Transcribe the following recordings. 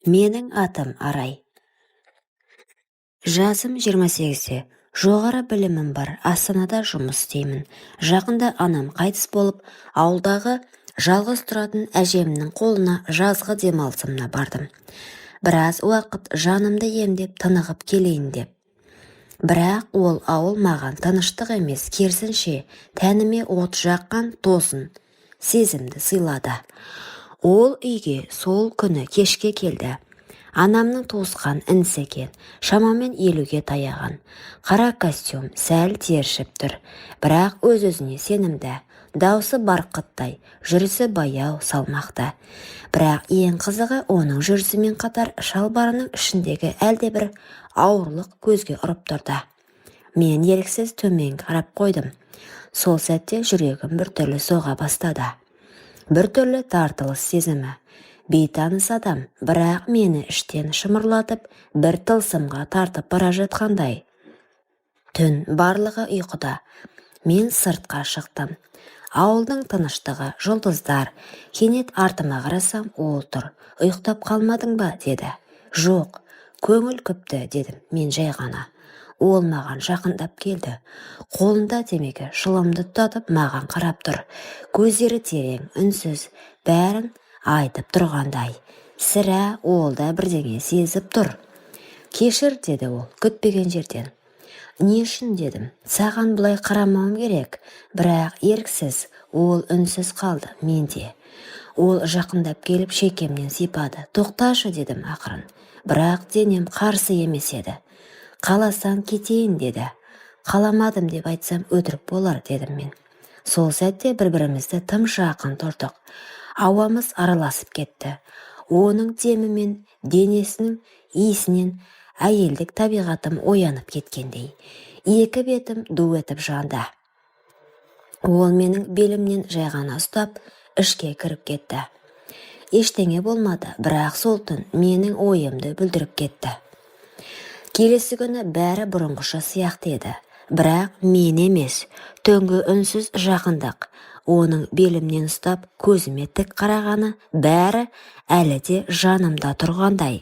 Менің атым Арай. Жасым 28-те. Жоғары білімім бар. Астанада жұмыс істеймін. Жақында анам қайтыс болып, ауылдағы жалғыз тұратын әжемнің қолына жазғы демалысымна бардым. Біраз уақыт жанымды емдеп, тынығып келейін деп. Бірақ ол ауыл маған тыныштық емес, керісінше тәніме от жаққан тосын сезімді сыйлады. Ол үйге сол күні кешке келді. Анамның туысқан інісі екен, шамамен 50-ге таяған. Қара костюм, сәл тершіп тұр, бірақ өз-өзіне сенімді. Даусы барқыттай, жүрісі баяу, салмақты. Бірақ ең қызығы оның жүрісімен қатар шалбарының ішіндегі әлдебір ауырлық көзге ұрып тұрды. Мен еріксіз төмен қарап қойдым. Сол сәтте жүрегім біртүрлі соға бастады. Біртүрлі тартылыс сезімі. Бейтаныс адам, бірақ мені іштен шымырлатып, бір тылсымға тартып бара жатқандай. Түн барлығы ұйқыда. Мен сыртқа шықтым. Ауылдың тыныштығы, жұлдыздар. Кенет артыма қарасам, ол тұр. Ұйықтап қалмадың ба, деді. Жоқ, көңіл күпті, дедім мен жай ғана. Ол маған жақындап келді. Қолында темекі шылымды тұтатып маған қарап тұр. Көздері терең, үнсіз, бәрін айтып тұрғандай. Сірә ол да бірдеңе сезіп тұр. Кешір, деді ол, күтпеген жерден. Не үшін, дедім, саған бұлай қарамауым керек, бірақ еріксіз ол үнсіз қалды менде. Ол жақындап келіп шекемнен сипады. Тоқташы, дедім ақырын, бірақ денем қарсы емес еді. Қаласаң кетейін, деді. Қаламадым деп айтсам өтірік болар, дедім мен. Сол сәтте бір-бірімізді тым жақын тұрдық. Ауамыз араласып кетті. Оның демімен, денесінің иісінен әйелдік табиғатым оянып кеткендей. Екі бетім ду етіп жанды. Ол менің белімнен жай ғана ұстап, ішке кіріп кетті. Ештеңе болмады, бірақ сол түн менің ойымды бүлдіріп кетті. Келесі күні бәрі бұрынғыша сияқты еді. Бірақ мен емес, түнгі үнсіз жақындық. Оның белімнен ұстап, көзіме тік қарағаны бәрі әлі де жанымда тұрғандай.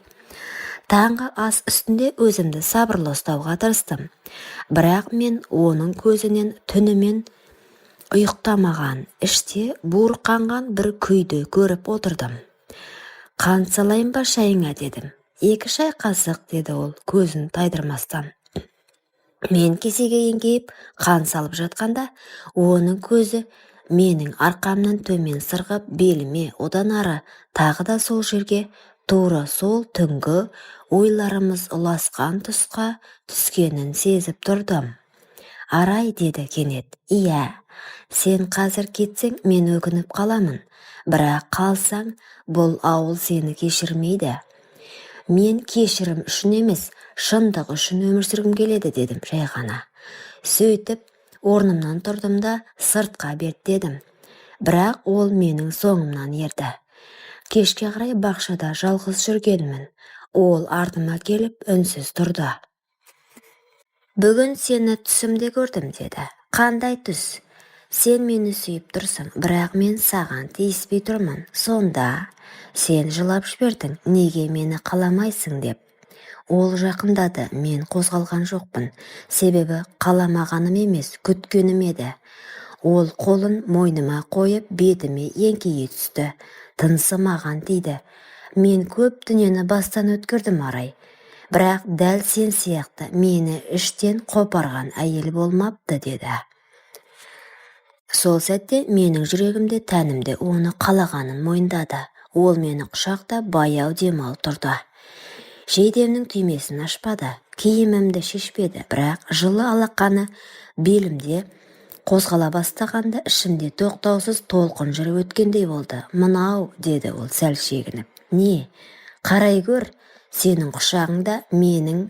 Таңғы ас үстінде өзімді сабырлы ұстауға тырыстым. Бірақ мен оның көзінен түнімен ұйықтамаған, іште буырқанған бір күйді көріп отырдым. Қант салайын ба шайыңа, дедім. 2 шай қасық, деді ол көзін тайдырмастан. Мен кесеге еңкейіп қан салып жатқанда, оның көзі менің арқамнан төмен сырғып беліме, одан ары тағы да сол жерге, тура сол түнгі ойларымыз ұласқан тұсқа түскенін сезіп тұрдым. Арай, деді кенет. Иә, сен қазір кетсең мен өкініп қаламын, бірақ қалсаң бұл ауыл сені кешірмейді. Мен кешірім үшін емес, шындық үшін өмір сүргім келеді, дедім жай ғана. Сөйтіп, орнымнан тұрдым да сыртқа беттедім. Бірақ ол менің соңымнан ерді. Кешке қарай бақшада жалғыз жүргенмін. Ол артыма келіп үнсіз тұрды. Бүгін сені түсімде көрдім, деді. Қандай түс? Сен мені сүйіп тұрсың, бірақ мен саған тиіспей тұрмын. Сонда сен жылап жібердің, неге мені қаламайсың деп. Ол жақындады, мен қозғалған жоқпын. Себебі қаламағаным емес, күткенім еді. Ол қолын мойныма қойып, бетіме еңкейе түсті. Тынысы маған тиді. Мен көп дүниені бастан өткірдім, Арай. Бірақ дәл сен сияқты мені іштен қопарған әйел болмапты, деді. Сол сәтте менің жүрегімде тәнімде оны қалағанын мойындады. Ол мені құшақта баяу демалып тұрды. Жейдемнің түймесін ашпады, киімімді шешпеді, бірақ жылы алақаны белімде қозғала бастағанда ішімде тоқтаусыз толқын жүріп өткендей болды. Мынау, деді ол сәл шегініп. Не? Қарай көр, сенің құшағыңда менің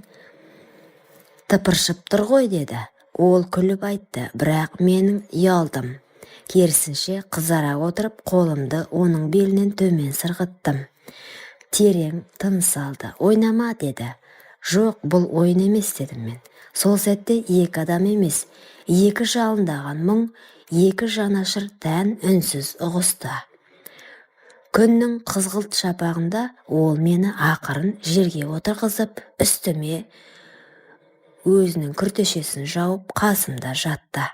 тыпыршып тұр ғой, деді. Ол күліп айтты, бірақ менің ұялдым. Керісінше қызара отырып, қолымды оның белінен төмен сырғыттым. Терең тыныс алды. Ойнама, деді. Жоқ, бұл ойын емес, дедім мен. Сол сәтте 2 адам емес, 2 жалындаған мұң, 2 жанашыр тән үнсіз ұғысты. Күннің қызғылт шапағында ол мені ақырын жерге отырғызып, үстіме өзінің күртешесін жауып қасымда жатты.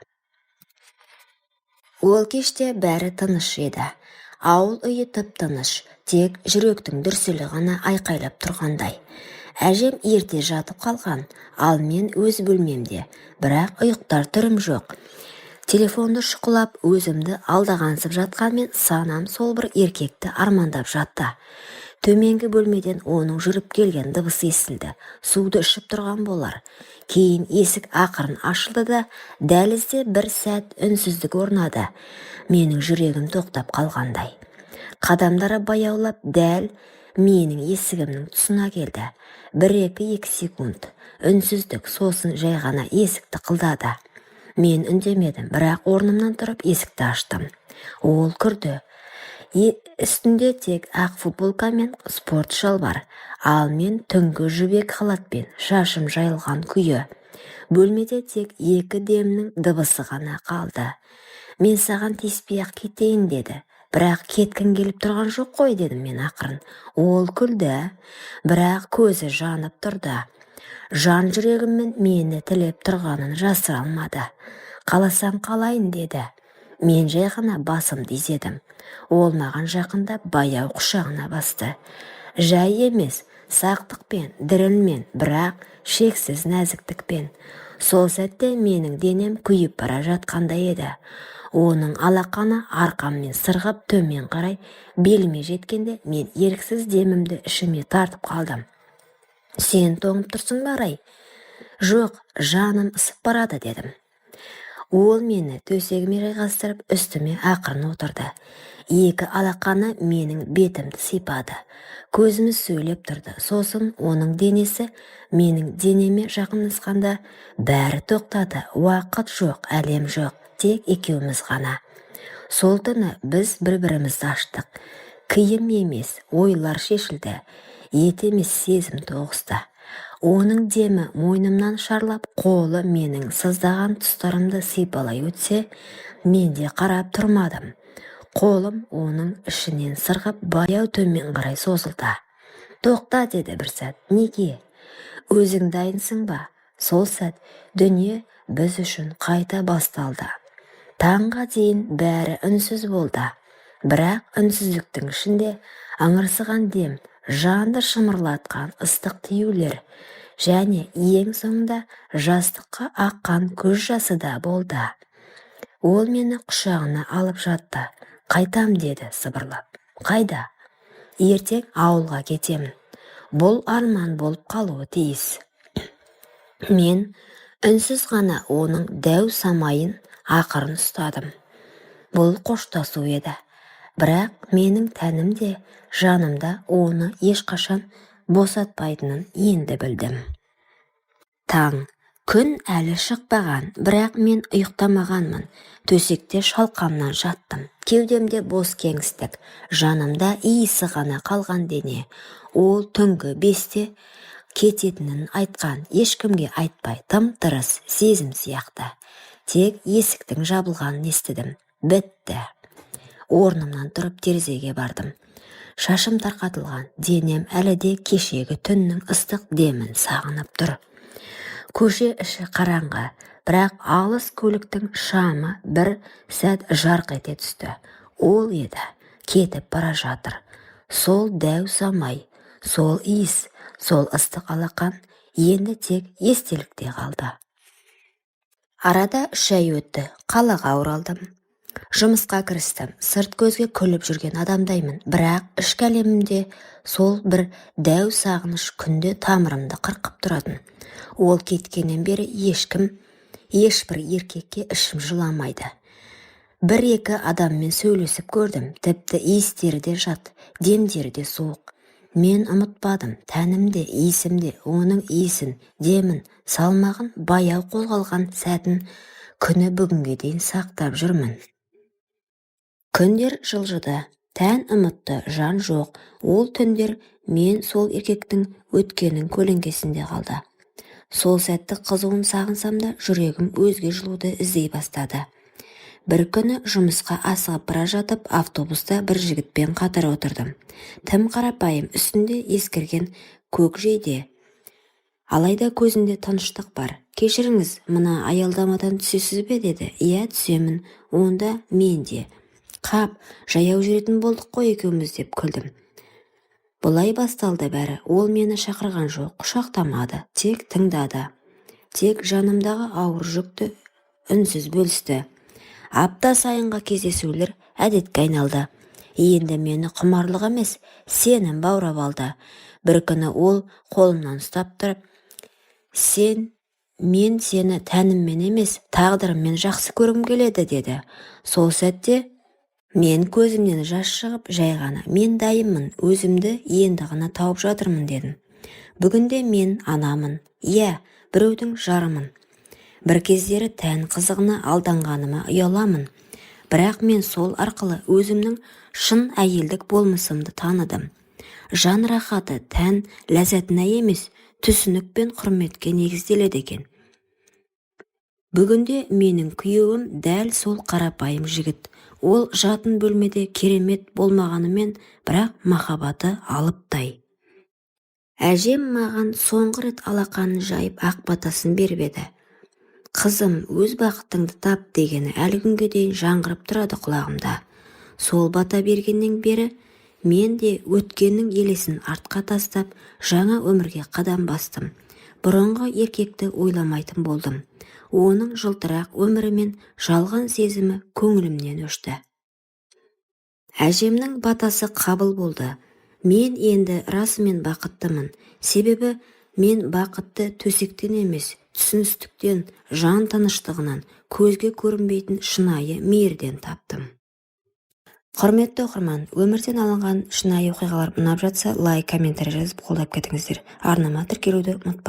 Ол кеште бәрі тыныш еді. Ауыл үйі тып-тыныш, тек жүректің дүрсілі ғана айқайлап тұрғандай. Әжем ерте жатып қалған, ал мен өз бөлмемде, бірақ ұйықтар түрім жоқ. Телефонды шұқылап өзімді алдағансып жатқанмен санам сол бір еркекті армандап жатты. Төменгі бөлмеден оның жүріп келген дыбысы естілді. Суды ішіп тұрған болар. Кейін есік ақырын ашылды да, дәлізде бір сәт үнсіздік орнады. Менің жүрегім тоқтап қалғандай. Қадамдары баяулап дәл менің есігімнің тұсына келді. 1-2 секунд үнсіздік, сосын жай ғана есікті қылдады. Мен үндемедім, бірақ орнымнан тұрып есікті аштым. Ол кірді. Үстінде тек ақ футболка мен спорт шалбар, ал мен түнгі жібек халатпен шашым жайылған күйі. Бөлмеде тек 2 демнің дыбысы ғана қалды. Мен саған тиіспей-ақ кетейін деді. Бірақ кеткің келіп тұрған жоқ қой, дедім мен ақырын. Ол күлді, бірақ көзі жанып тұрды. Жан жүрегіммен мені тілеп тұрғанын жасыра алмады. Қаласаң қалайын, деді. Мен жай ғана басымды изедім. Ол маған жақында баяу құшағына басты. Жай емес, сақтықпен, дірілмен, бірақ шексіз нәзіктікпен. Сол сәтте менің денем күйіп бара жатқандай еді. Оның алақаны арқаммен сырғып төмен қарай беліме жеткенде мен еріксіз демімді ішіме тартып қалдым. Сен тоңып тұрсың ба, Рай? Жоқ, жаным ысып барады, дедім. Ол мені төсегіме жайғастырып үстіме ақырын отырды. 2 алақаны менің бетімді сипады. Көзіміз сөйлеп тұрды. Сосын оның денесі менің денеме жақындасқанда бәрі тоқтады. Уақыт жоқ, әлем жоқ, тек екеуміз ғана. Сол түні біз бір-бірімізді аштық. Киім емес, ойлар шешілді. Ет емес, сезім тоғысты. Оның демі мойнымнан шарлап, қолы менің сыздаған тұстарымды сипалай өтсе, мен де қарап тұрмадым. Қолым оның ішінен сырғып, баяу төмен қарай созылды. Тоқта, деді бір сәт. Неге? Өзің дайынсың ба? Сол сәт дүние біз үшін қайта басталды. Таңға дейін бәрі үнсіз болды. Бірақ үнсіздіктің ішінде аңырсыған дем, жанды шымырлатқан ыстық тиюлер, және ең соңында жастыққа аққан көз жасы да болды. Ол мені құшағына алып жатты. Қайтам, деді сыбырлап. Қайда? Ертең ауылға кетемін. Бұл арман болып қалуы тиіс. Мен үнсіз ғана оның дәу самайын ақырын ұстадым. Бұл қоштасу еді. Бірақ менің тәнім де, жанымда оны ешқашан босатпайтынын енді білдім. Таң, күн әлі шықпаған, бірақ мен ұйықтамағанмын. Төсекте шалқамнан жаттым. Кеудемде бос кеңістік, жанымда иісі ғана қалған дене. Ол түнгі 5-те кететінін айтқан, ешкімге айтпай, тым-тырыс сезім сияқты. Тек есіктің жабылғанын естідім. Бітті. Орнымнан тұрып терезеге бардым. Шашым тарқатылған, денем әлі де кешегі түннің ыстық демін сағынып тұр. Көше іші қараңғы, бірақ алыс көліктің шамы бір сәт жарқ ете түсті. Ол еді, кетіп бара жатыр. Сол дәу самай, сол иіс, сол ыстық алақан енді тек естелікте қалды. Арада 3 ай өтті, қалаға оралдым. Жұмысқа кірістім. Сырт көзге күліп жүрген адамдаймын, бірақ ішкі әлемімде сол бір дәу сағыныш күнде тамырымды қырқып тұратын. Ол кеткеннен бері ешбір еркекке ішім жыламайды. 1-2 адаммен сөйлесіп көрдім, тіпті иістері де жат, демдері де суық. Мен ұмытпадым, тәнімде, иісімде оның иісін, демін, салмағын, баяу қозғалған сәтін күні бүгінге дейін сақтап жүрмін. Күндер жылжыды, тән ұмытты, жан жоқ. Ол түндер мен сол еркектің өткенің көлеңкесінде қалды. Сол сәтті қызуын сағынсам да жүрегім өзге жылуды іздей бастады. Бір күні жұмысқа асығып бара жатып, автобуста бір жігітпен қатар отырдым. Тым қарапайым, үстінде ескірген көк жейде. Алайда көзінде тыныштық бар. «Кешіріңіз, мына аялдамадан түсесіз бе?» деді. «Иә, түсемін. Онда мен де». «Қап, жаяу жүретін болдық қой екеуміз», деп күлдім. Бұлай басталды бәрі. Ол мені шақырған жоқ, құшақтамады, тек тыңдады. Тек жанымдағы ауыр жүкті үнсіз бөлісті. Апта сайынғы кездесулер әдетке айналды. Енді мені құмарлық емес, сенім баурап алды. Бір күні ол қолымнан ұстап тұрып, мен сені тәніммен емес, тағдырыммен жақсы көргім келеді», деді. Сол сәтте мен көзімнен жас шығып, жай ғана «Мен дайынмын, өзімді енді ғана тауып жатырмын», дедім. Бүгінде мен анамын, иә, біреудің жарымын. Бір кездері тән қызығына алданғаныма ұяламын. Бірақ мен сол арқылы өзімнің шын әйелдік болмысымды таныдым. Жан рахаты тән ләззатына емес, түсінік пен құрметке негізделеді екен. Бүгінде менің күйеуім дәл сол қарапайым жігіт. Ол жатын бөлмеде керемет болмағанымен, бірақ махаббаты алыптай. Әжем маған соңғы рет алақанын жайып ақ батасын беріп еді. «Қызым, өз бақытыңды тап» дегені әлі күнге дейін жаңғырып тұрады құлағымда. Сол бата бергеннен бері мен де өткеннің елесін артқа тастап, жаңа өмірге қадам бастым. Бұрынғы еркекті ойламайтын болдым. Оның жылтырақ өмірі мен жалған сезімі көңілімнен өшті. Әжемнің батасы қабыл болды. Мен енді расымен бақыттымын. Себебі мен бақытты төсектен емес, түсіністіктен, жан тыныштығынан, көзге көрінбейтін шынайы мейірден таптым. Құрметті оқырман, өмірден алынған шынайы оқиғалар ұнап жатса, лайк, комментарий жазып қолдап кетіңіздер. Арнама тіркелуді ұмытпаңыздар.